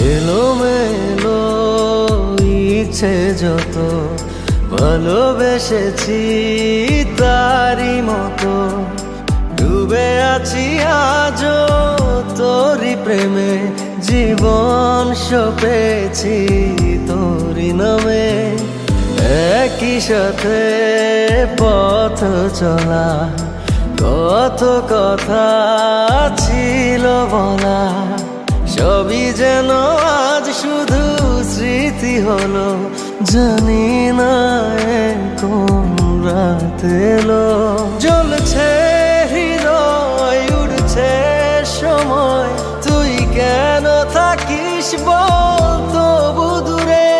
এলোমেলো ইচ্ছে যত ভালোবেসেছি তারই মতো ডুবে আছি আজও তোরই প্রেমে জীবন সপেছি তোরই নামে একই সাথে পথ চলা কত কথা ছিল বলা সবই যেন আজ শুধু স্মৃতি হলো জানি না কোন রাত এলো জ্বলছে হৃদয় উড়ছে সময় তুই কেন থাকিস বল তবু দূরে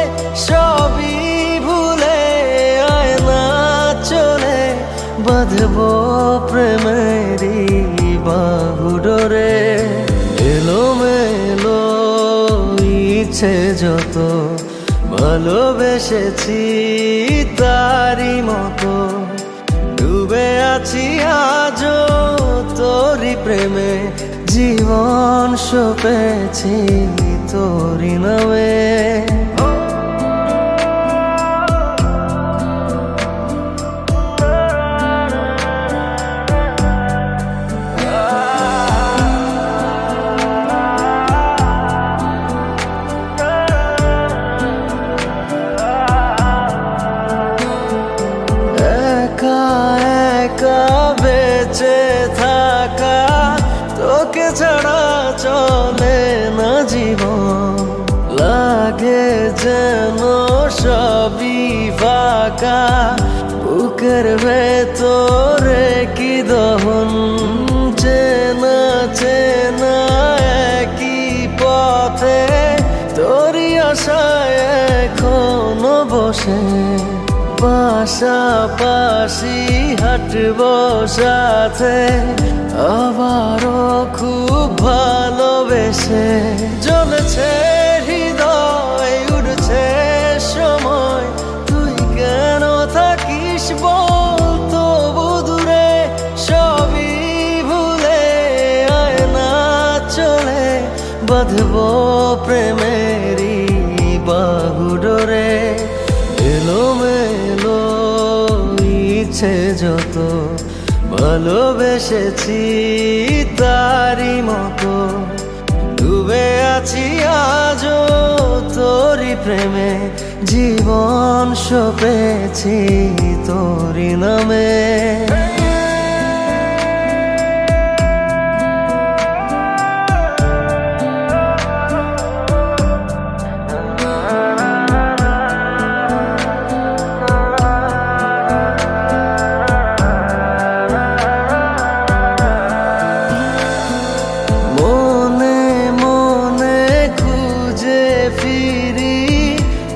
সবই ভুলে আয় না চলে বাঁধবো প্রেমেরই বাহু ডোরে এলোমেলো ইচ্ছে যত ভালোবেসেছি তারই মতো ডুবে আছি আজও তোরই প্রেমে জীবন সপেছি তোরই নামে বেঁচে থাকা তোকে ছাড়া চলে না জীবন লাগে যেন সবই ফাঁকা বুকের ভেতরে কি দহন চেনা চেনা একই পথে তোরই আশায় এখনো বসে পাশাপাশি হাঁটবো সাথে আবারও খুব ভালোবেসে জ্বলছে হৃদয় উড়ছে সময় তুই কেন থাকিস বল তবু দূরে সবই ভুলে আয় না চলে বাঁধবো প্রেমেরই বাহু ডোরে এলোমেলো ইচ্ছে যত ভালোবেসেছি তারই মতো ডুবে আছি আজও তোরই প্রেমে জীবন সপেছি তোরই নামে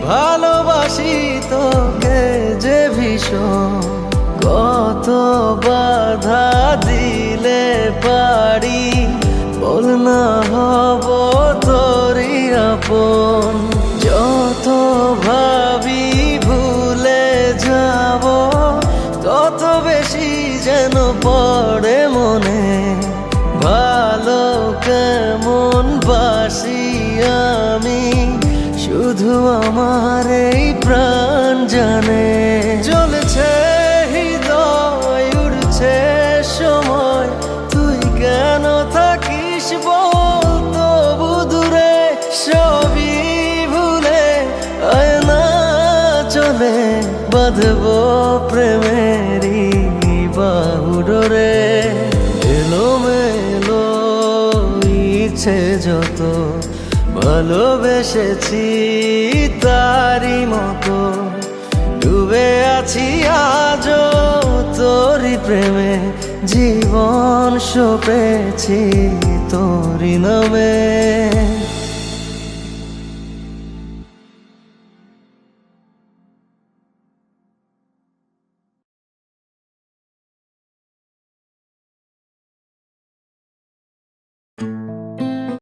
ভালোবাসি তোকে যে ভীষণ কত বাধা দিলে পারি বল না হব তোরই আপন যত ভাবি ভুলে যাব তত বেশি যেন পড়ে মনে ভালো কেমন বাসি আমি শুধু আমার এই প্রাণ জানে জ্বলছে হৃদয় উড়ছে সময় তুই কেন থাকিস বল তবু দূরে সবই ভুলে আয় না চলে বাঁধবো প্রেমেরই বাহু ডোরে এলোমেলো ইচ্ছে যত ভালোবেসেছি তারই মতো ডুবে আছি আজও তোরই প্রেমে জীবন সপেছি তোরই নামে।